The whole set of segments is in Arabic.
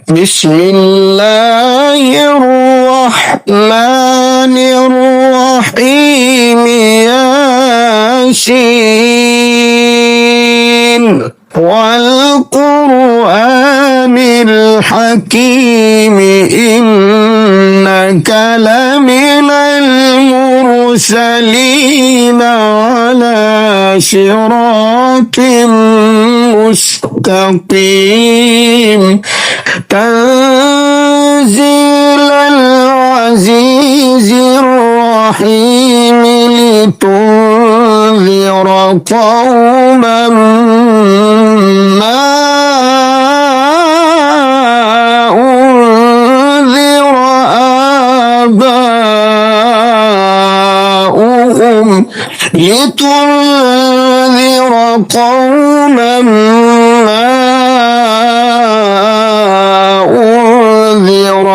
بسم الله الرحمن الرحيم ياسين والقرآن الحكيم إنك لمن المرسلين على صراط مستقيم تنزيل العزيز الرحيم لتنذر قوما ما أنذر آباؤهم لتنذر قوما ما أنذر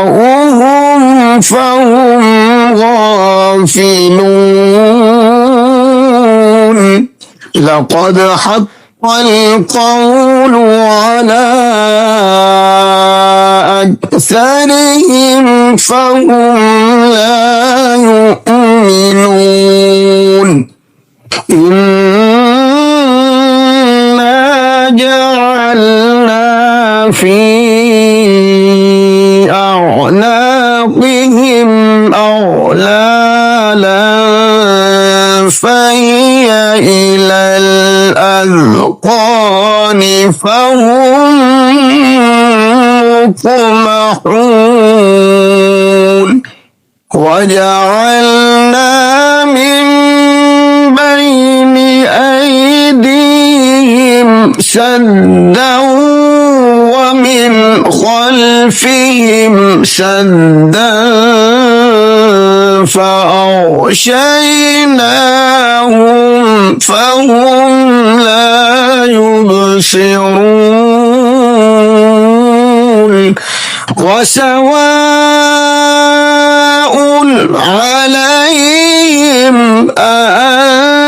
آباؤهم فهم غافلون لقد حق القول على أكثرهم فهم لا يؤمنون إنا جعلنا في أعناقهم أغلالا فهي إلى الأذقان فهم مقمحون وجعلنا من بين أيديهم سدا ومن خلفهم سدا فأغشيناهم فهم لا يبصرون وسواء عليهم أأنذرتهم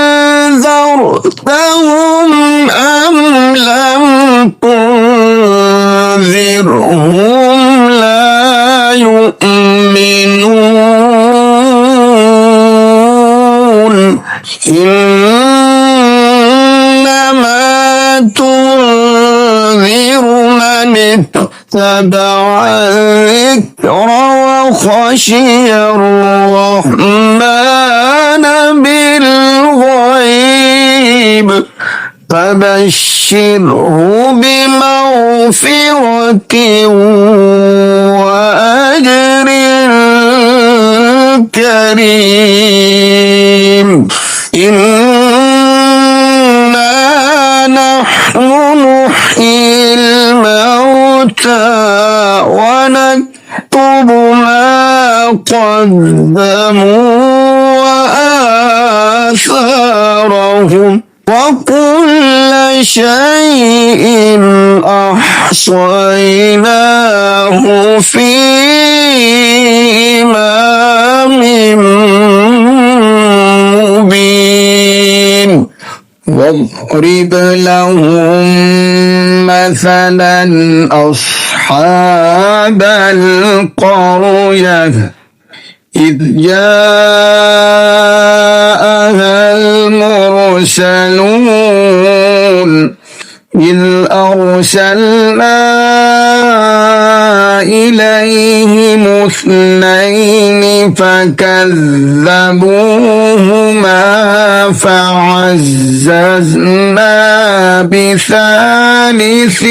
أم لم تنذرهم لا يؤمنون إنما تنذر من اتبع الذكر وخشي الرحمن بالغيب فبشره بمغفرة وأجر كريم إنا نحن نحيي الموتى ونكتب ما قدموا وآثارهم وكل شيء أحصيناه في إمام مبين واضرب لهم مثلا أصحاب القرية إذ جاءها المرسلون إذ أرسلنا إليهم اثنين فكذبوهما فعززنا بثالث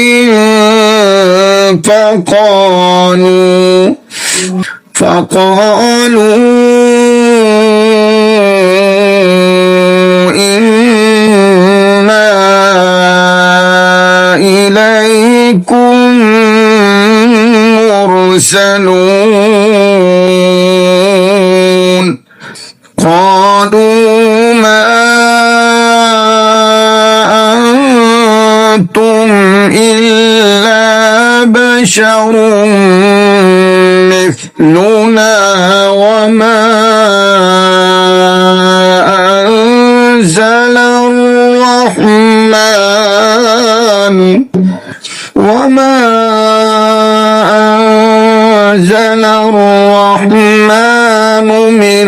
فقالوا إنا إليكم مرسلون قالوا ما أنتم إلا بشر مثلنا وما أنزل الرحمن وما أنزل الرحمن من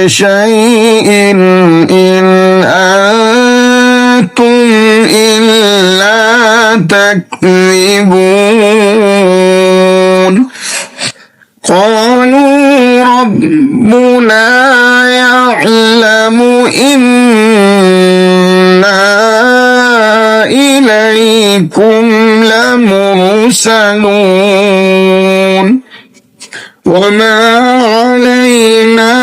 شيء إن أنتم إلا تكذبون قالوا ربنا يعلم إنا إليكم لمرسلون وما علينا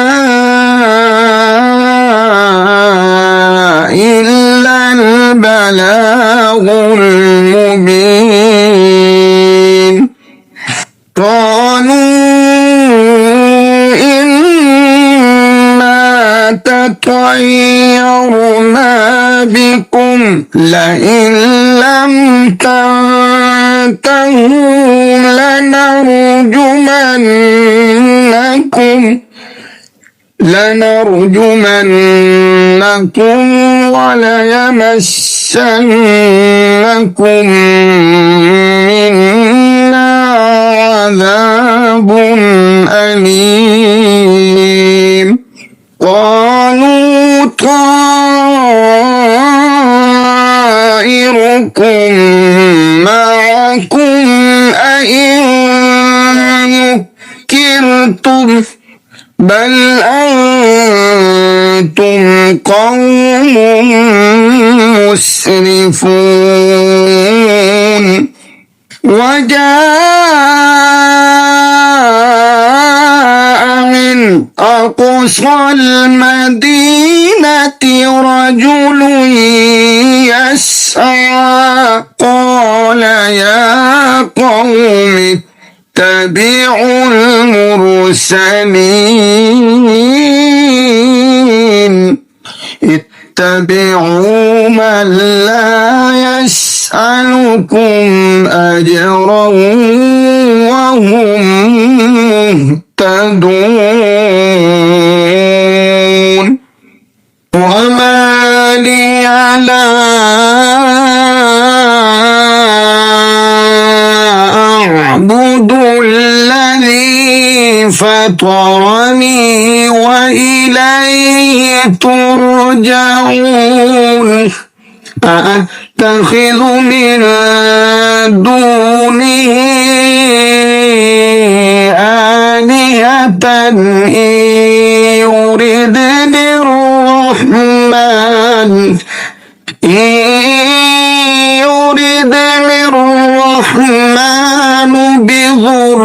إلا البلاغ المبين قالوا إنا تطيرنا بكم لئن لم تنتهوا لنرجمنكم وليمسنكم منا عذاب أليم قالوا طائركم معكم أئن ذكرتم بل أنتم قوم مسرفون وجاء من أقصى المدينة رجل يسعى قال يا قوم اتبعوا المرسلين اتبعوا من لا يسألكم أجرا وهم مهتدون وما لي لا أعبد الذي فطرني وإليه ترجعون أأتخذ من دونه آلهة إن يردني الرحمن بضر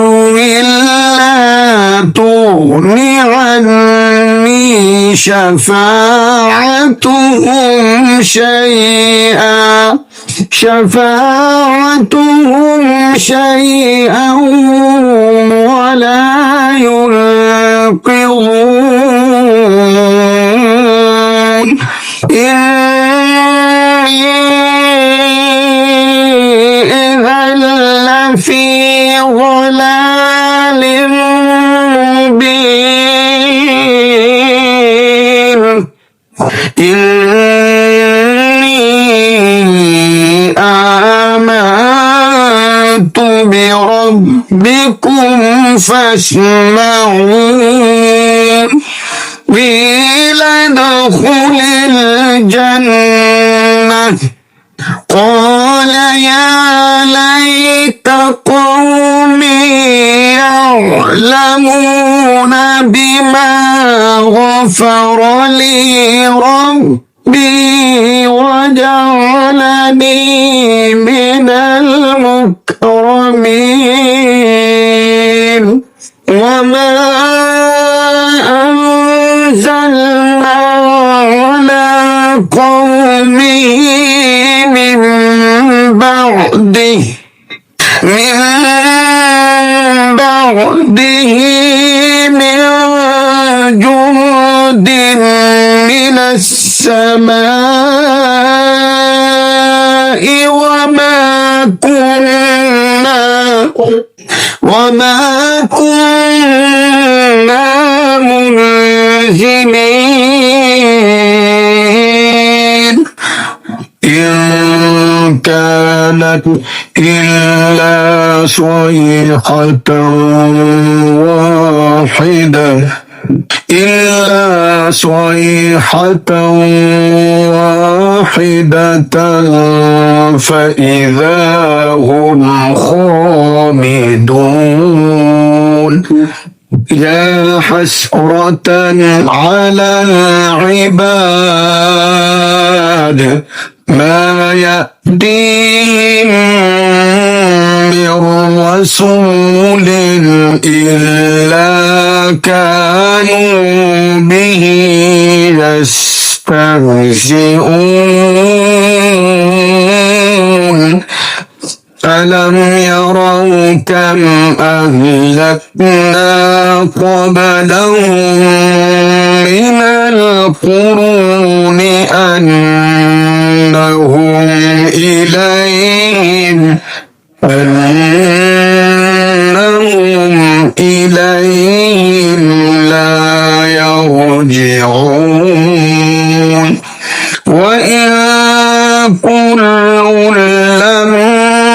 لا تغن عني شفاعتهم شيئا ولا ينقذون إني إذا لفي ضلال مبين إني آمنت بربكم فاسمعون قيل ادخل الجنة قال يا ليت قومي يعلمون بما غفر لي ربي وجعلني من المكرمين وما أنزلنا على قومه من بعده من جند من السماء وما كنا منزلين إن كانت إلا صيحة واحدة فإذا هم خامدون يا حسرة على العباد ما يأتيهم من رسول إلا كانوا به يستهزئون ألم يروا كم أهلكنا قبلهم من القرون أنهم إليهم لا يرجعون وإن كل لما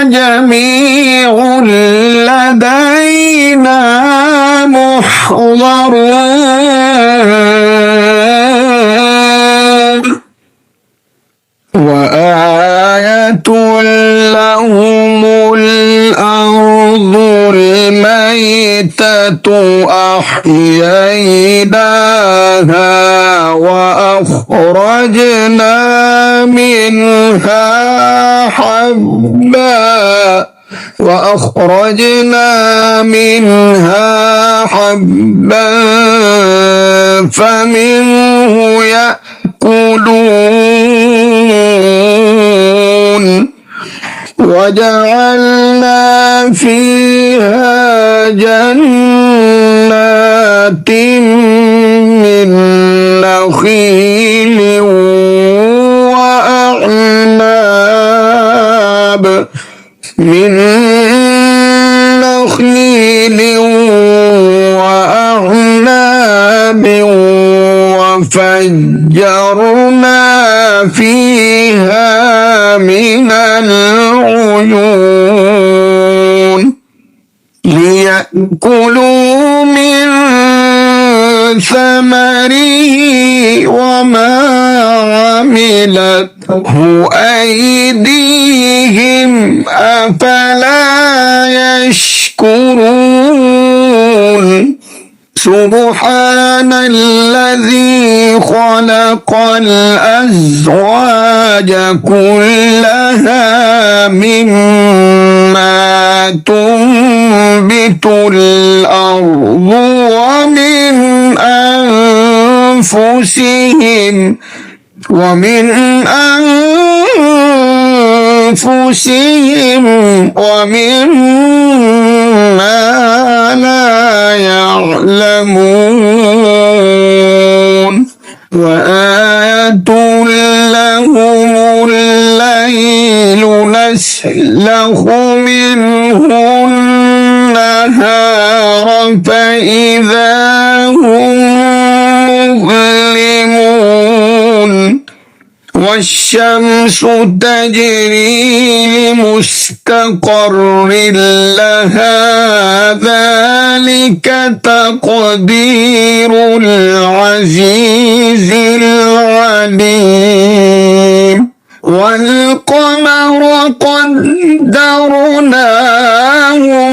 جميع لدينا محضرون وآية لهم الأرض الميتة أحييناها وأخرجنا منها حبا فمنه يأكلون وجعلنا فيها جنات من نخيل وأعناب وفجرنا فيها من العيون ليأكلوا من ثمره وما عملته أيديهم أفلا يشكرون سبحان الذي خلق الأزواج كلها مما تنبت الأرض ومن أنفسهم ومما لا يعلمون وآية لهم الليل نسلخ منه النهار فإذا هم مظلمون والشمس تجري لمستقر لها ذلك تقدير العزيز العليم والقمر قدرناه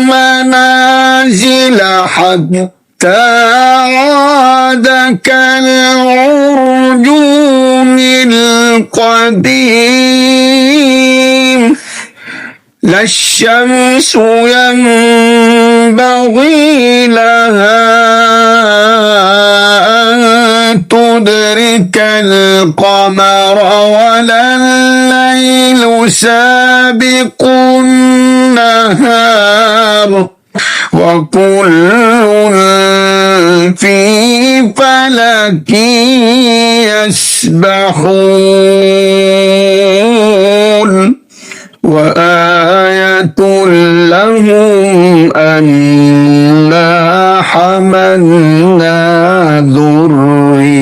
منازل حتى عاد كالعرجون القديم لا الشمس ينبغي لها أن تدرك القمر ولا الليل سابق النهار وكل في فلك يسبحون وآية لهم أنا حملنا ذريتهم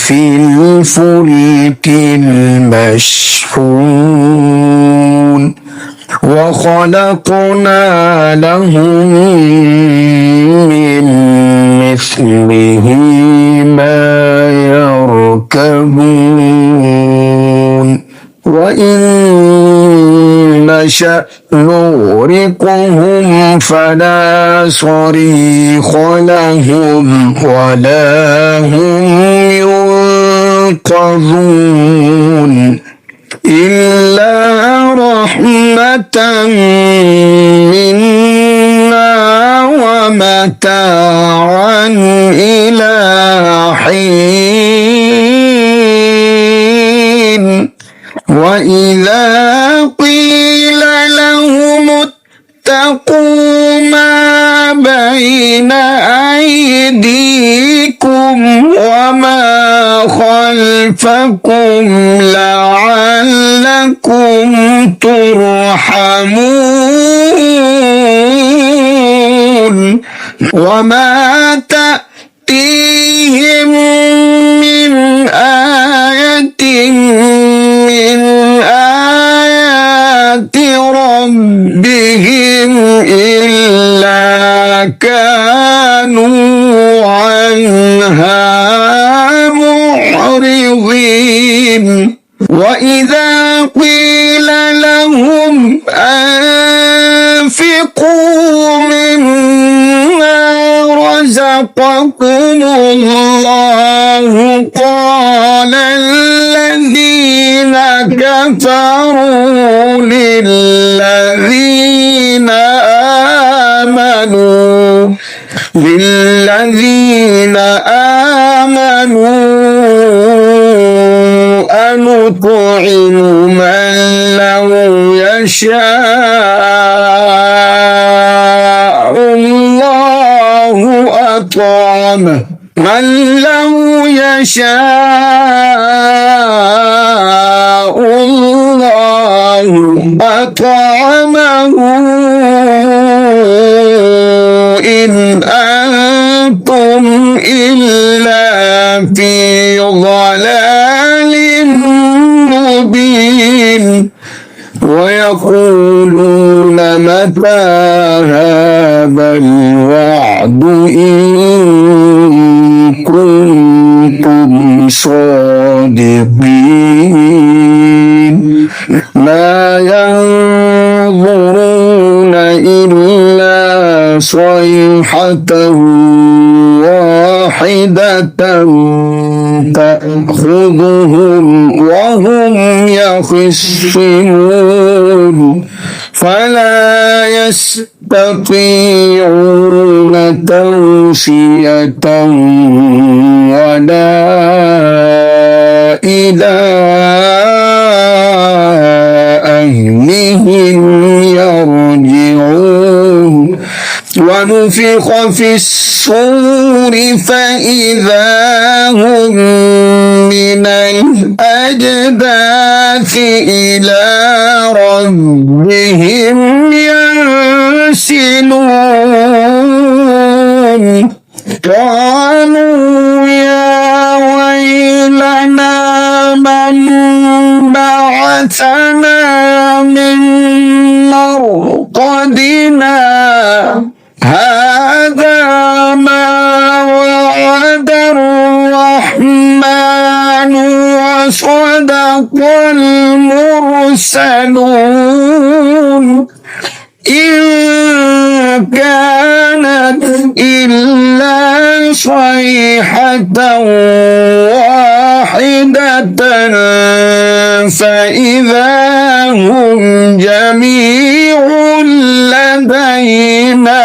في الفلك المشحون وخلقنا لهم من مثله ما يركبون وإن نشأ نغرقهم فلا صريخ لهم ولا هم ينقذون إلا رحمة منا ومتاعا إلى حين وإذا قيل لهم اتقوا ما بين أيديكم وما خلفكم لعلكم ترحمون وما تأتيهم من آية من آيات ربهم إلا كانوا عنها معرضين وإذا قيل لهم أنفقوا مما رزقكم الله قال الذين كفروا للذين آمنوا أنطعم من لو يشاء الله أطعمه من لو يشاء الله أطعمه إن أنتم إلا في ضلال مبين ويقولون متى هذا الوعد إن كنتم صادقين ما ينظرون إلا صيحة واحدة تأخذهم وهم يخصمون فلا يستطيعون توصية ولا إلى أهلهم يرجعون ونفخ في الصور فإذا هم من الأجداث إلى ربهم ينسلون قالوا يا ويلنا من بعثنا من مرقدنا هذا ما وعد الرحمن وصدق المرسلون إن كانت إلا صيحة واحدة فإذا هم جميع لدينا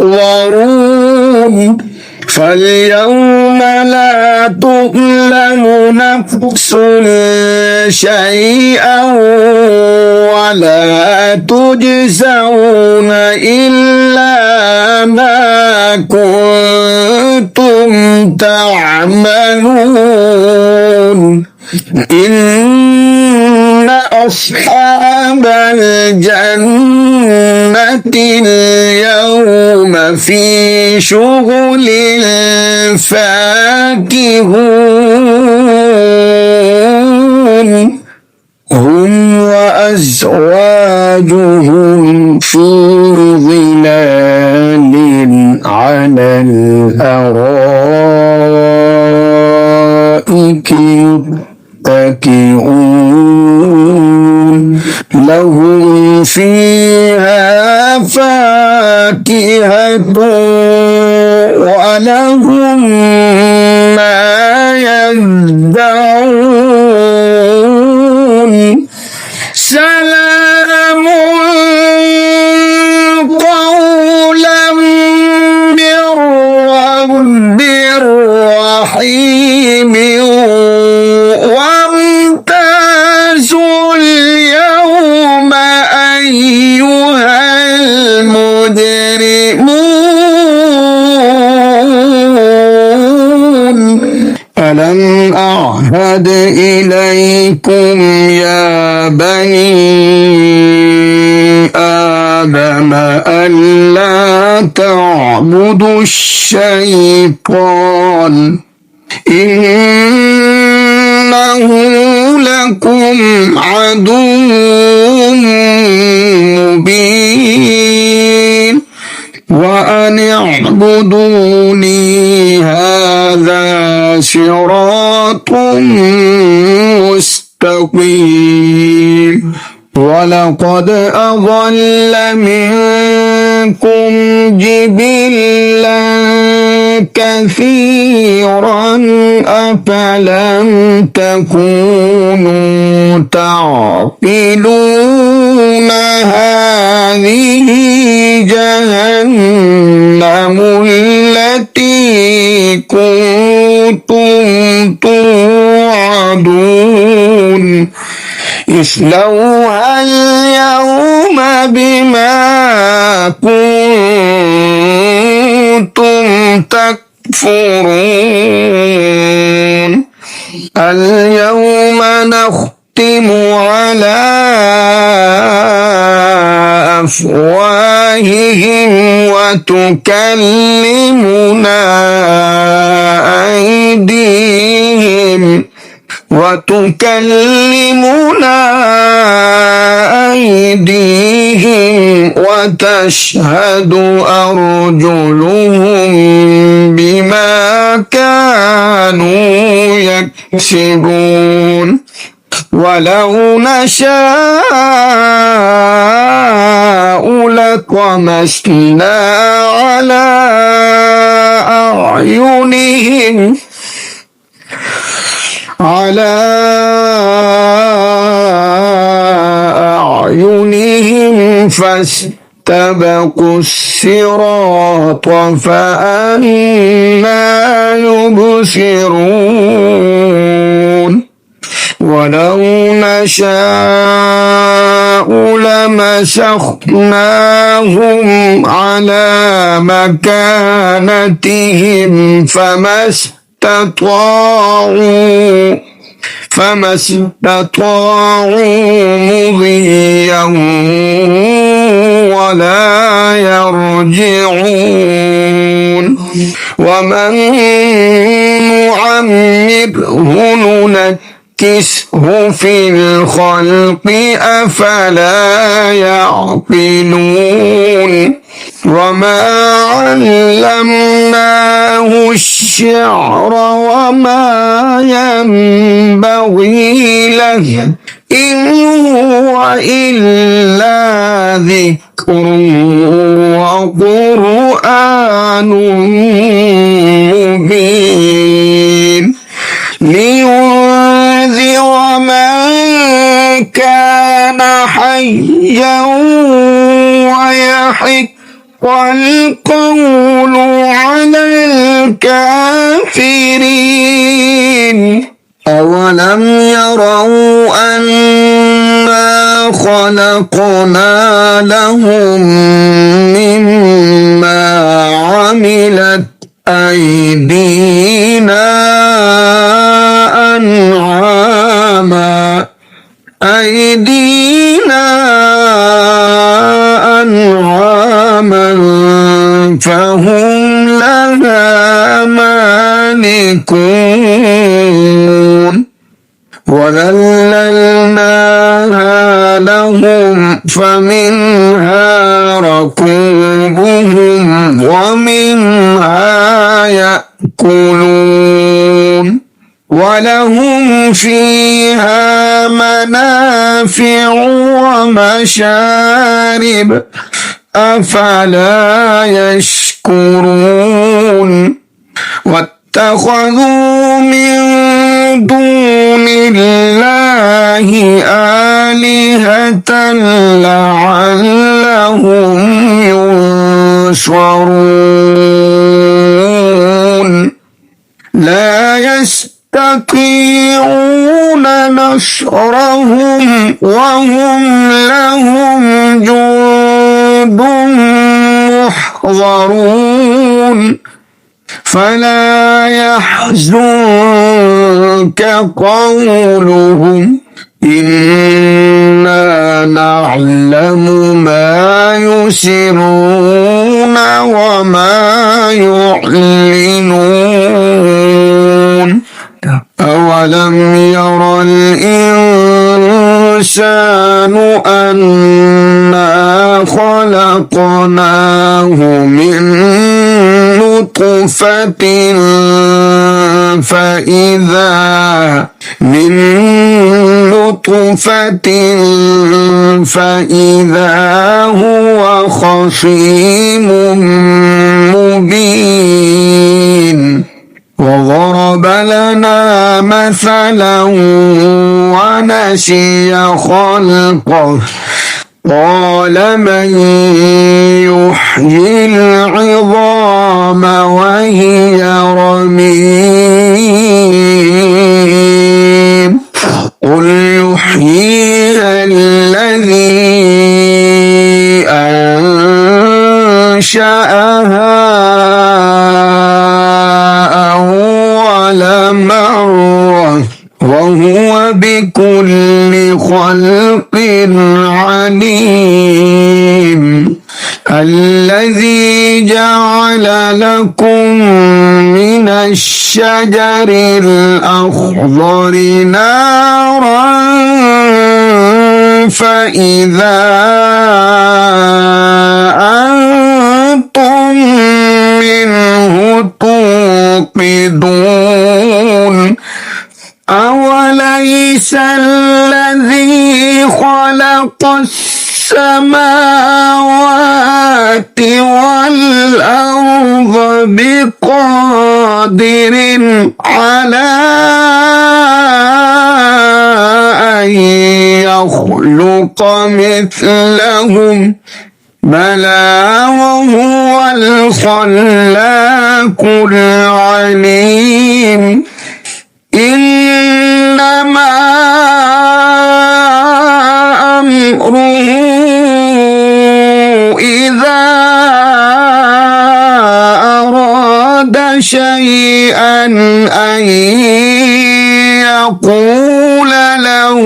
محضرون فاليوم لا تظلم نفس شيئا ولا تجزون إلا ما كنتم تعملون إن أصحاب الجنة اليوم في شغل فاكهون هم وأزواجهم في ظلال على الأرائك متكئون لهم فيها فاكهة ولهم ما يدعون سلام قولا من رب رحيم وامتازوا اليوم أيها المجرمون ألم أعهد إليكم يا بني آدم ألا تعبدوا الشيطان إنه لكم عدو مبين وأن اعبدوني هذا صراط مستقيم ولقد أضل منكم جبلا كثيرا أفلم تكونوا تعقلون هذه جهنم التي كنتم توعدون اصلوها اليوم بما كنتم تكفرون اليوم نختم على أفواههم وتكلمنا أيديهم وتشهد أرجلهم بما كانوا يكسبون ولو نشاء لطمسنا على أعينهم فاستبقوا الصراط فأنى يبصرون ولو نشاء لمسخناهم على مكانتهم فما استطاعوا مضيا ولا يرجعون ومن نعمره ننكسه في الخلق أفلا يعقلون وما علمناه الشعر وما ينبغي له إن هو إلا ذكر وقرآن مبين لينذر من كان حيا ويحق والقول على الكافرين أولم يروا أنا خلقنا لهم مما عملت أيدينا أيدينا أنعاما فهم لها مالكون وذللناها لهم فمنها ركوبهم ومنها يأكلون ولهم فيها منافع ومشارب أفلا يشكرون واتخذوا من دون الله آلهة لعلهم ينصرون لا يستطيعون نصرهم وهم لهم جند محضرون فلا يحزنك قولهم إنا نعلم ما يسرون وما يعلنون أولم ير الإنسان أنا خلقناه من نطفة فإذا هو خصيم مبين وضرب لنا مثلا ونسي خلقه قال من يحيي العظام وهي رميم قل يحييها الذي أنشأها أول مرة وهو بكل خلق عليم الذي جعل لكم من الشجر الأخضر نارا فإذا أنتم منه توقدون أوليس الذي خلق السماوات والأرض بقادر على أن يخلق مثلهم بلى وهو الخلاق العليم إنما أمره إذا أراد شيئا أن يقول له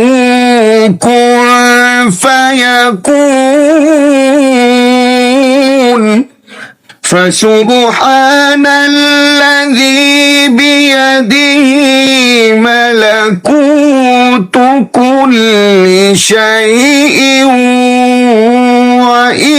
كن فيكون فسبحان الذي بيده ملكوت كل شيء وإليه